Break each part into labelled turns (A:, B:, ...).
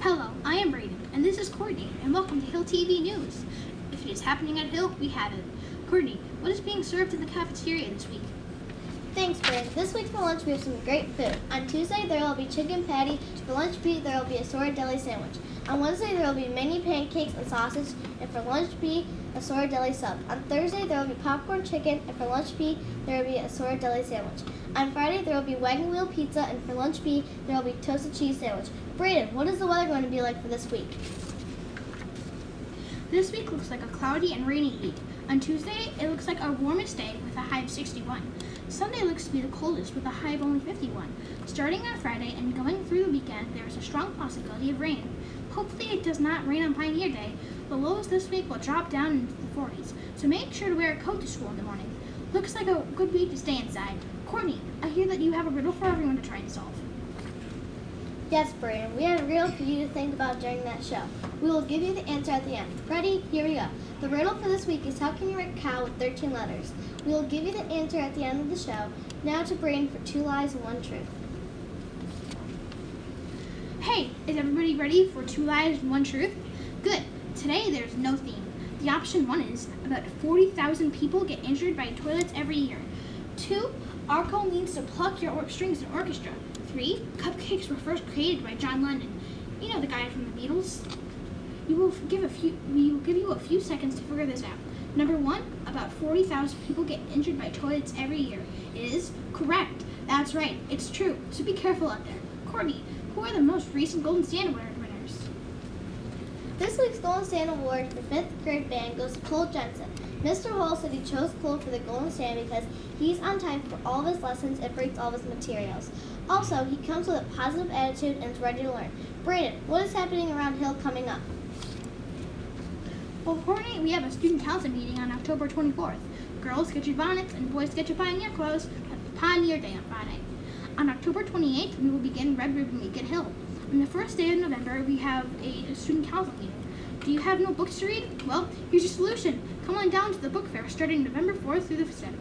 A: Hello, I am Braeden, and this is Courtney, and welcome to Hill TV News. If it is happening at Hill, we have it. Courtney, what is being served in the cafeteria this week?
B: Thanks, Braeden. This week for lunch we have some great food. On Tuesday there will be chicken patty. For lunch meat there will be a assorted deli sandwich. On Wednesday there will be mini pancakes and sausage, and for lunch meat, assorted deli sub. On Thursday there will be popcorn chicken, and for lunch meat there will be a assorted deli sandwich. On Friday there will be wagon wheel pizza, and for lunch meat there will be toasted cheese sandwich. Braeden, what is the weather going to be like for this week?
A: This week looks like a cloudy and rainy week. On Tuesday, it looks like our warmest day with a high of 61. Sunday looks to be the coldest with a high of only 51. Starting on Friday and going through the weekend, there is a strong possibility of rain. Hopefully it does not rain on Pioneer Day. The lows this week will drop down into the 40s, so make sure to wear a coat to school in the morning. Looks like a good week to stay inside. Courtney, I hear that you have a riddle for everyone to try and solve.
B: Yes, Braeden, we have a riddle for you to think about during that show. We will give you the answer at the end. Ready? Here we go. The riddle for this week is how can you write cow with 13 letters? We will give you the answer at the end of the show. Now to Braeden for 2 lies and 1 truth.
A: Hey, is everybody ready for 2 lies and 1 truth? Good. Today there's no theme. The option 1 is about 40,000 people get injured by toilets every year. 2, Arco means to pluck your strings in orchestra. 3, cupcakes were first created by John Lennon. You know the guy from the Beatles. We will give you a few seconds to figure this out. Number 1, about 40,000 people get injured by toilets every year. It is correct. That's right. It's true. So be careful out there. Courtney, who are the most recent Golden Stand Award winners?
B: This week's Golden Stand Award for 5th grade band goes to Cole Jensen. Mr. Hall said he chose Cole for the Golden Stand because he's on time for all of his lessons and brings all of his materials. Also, he comes with a positive attitude and is ready to learn. Braeden, what is happening around Hill coming up?
A: Well, Courtney, we have a student council meeting on October 24th. Girls, get your bonnets, and boys, get your Pioneer clothes. That's Pioneer Day on Friday. On October 28th, we will begin Red Ribbon Week at Hill. On the first day of November, we have a student council meeting. Do you have no books to read? Well, here's your solution. Come on down to the book fair starting November 4th through the 7th.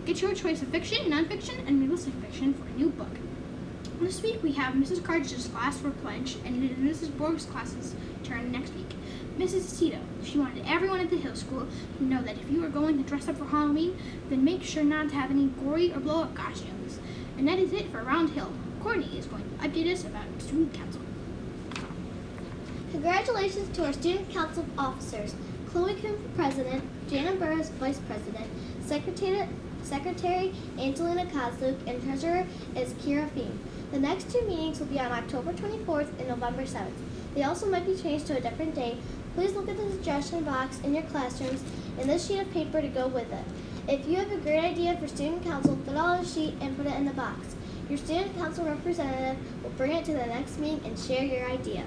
A: Get your choice of fiction, nonfiction, and realistic fiction for a new book. This week we have Mrs. Cartridge's class for pledge and Mrs. Borg's classes turn next week. Mrs. Aceto, she wanted everyone at the Hill School to know that if you are going to dress up for Halloween, then make sure not to have any gory or blow-up costumes. And that is it for Around Hill. Courtney is going to update us about student council.
B: Congratulations to our student council officers. Chloe Kuhn for president, Jana Burris vice president, secretary Angelina Kozluk, and treasurer is Kira Feen. The next 2 meetings will be on October 24th and November 7th. They also might be changed to a different day. Please look at the suggestion box in your classrooms and this sheet of paper to go with it. If you have a great idea for student council, fill out a sheet and put it in the box. Your student council representative will bring it to the next meeting and share your idea.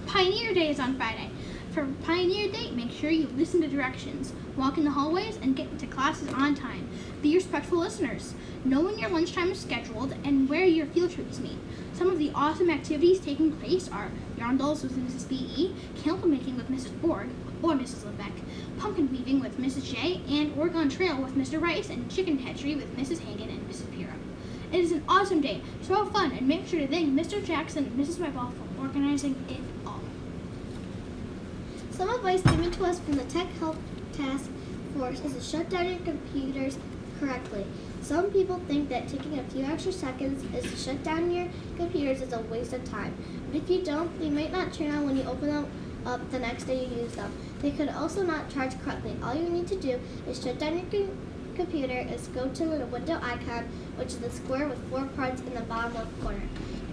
A: Pioneer Day is on Friday. For Pioneer Day, make sure you listen to directions, walk in the hallways, and get to classes on time. Be respectful listeners. Know when your lunchtime is scheduled and where your field trips meet. Some of the awesome activities taking place are yarn dolls with Mrs. B.E., candle making with Mrs. Borg or Mrs. Lebeck, pumpkin weaving with Mrs. J., and Oregon Trail with Mr. Rice, and chicken hatchery with Mrs. Hagen and Mrs. Piro. It is an awesome day, so have fun, and make sure to thank Mr. Jackson and Mrs. Weball for organizing it all.
B: Some advice given to us from the Tech Help Task Force is to shut down your computers correctly. Some people think that taking a few extra seconds is to shut down your computers is a waste of time. But if you don't, they might not turn on when you open them up the next day you use them. They could also not charge correctly. All you need to do is shut down your computer is go to the window icon, which is the square with 4 parts in the bottom left corner,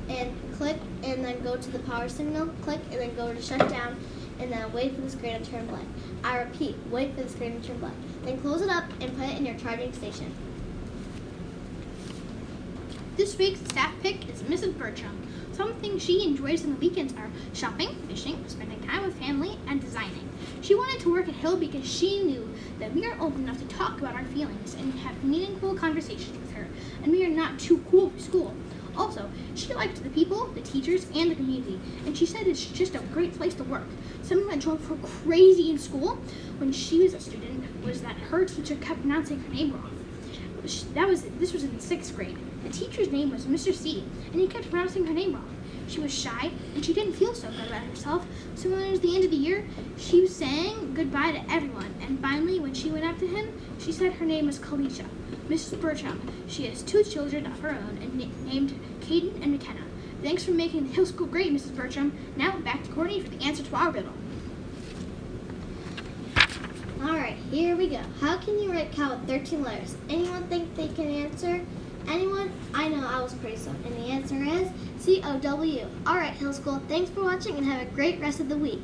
B: and click and then go to the power signal, click and then go to shut down, and then wait for the screen to turn blank. I repeat, wait for the screen to turn blank. Then close it up and put it in your charging station.
A: This week's staff pick is Mrs. Bertram. Some things she enjoys on the weekends are shopping, fishing, spending time with family, and designing. She wanted to work at Hill because she knew that we are old enough to talk about our feelings and have meaningful conversations with her, and we are not too cool for school. Also, she liked the people, the teachers, and the community, and she said it's just a great place to work. Something that drove her crazy in school when she was a student was that her teacher kept pronouncing her name wrong. This was in 6th grade. The teacher's name was Mr. C, and he kept pronouncing her name wrong. She was shy, and she didn't feel so good about herself, so when it was the end of the year, she sang goodbye to everyone, and finally, when she went up to him, she said her name was Kalisha. Mrs. Bertram, she has 2 children of her own, and named Caden and McKenna. Thanks for making the Hill School great, Mrs. Bertram. Now, back to Courtney for the answer to our riddle.
B: Alright, here we go. How can you write cow with 13 letters? Anyone think they can answer? Anyone? I know I was pretty slow. And the answer is C-O-W. Alright, Hill School, thanks for watching and have a great rest of the week.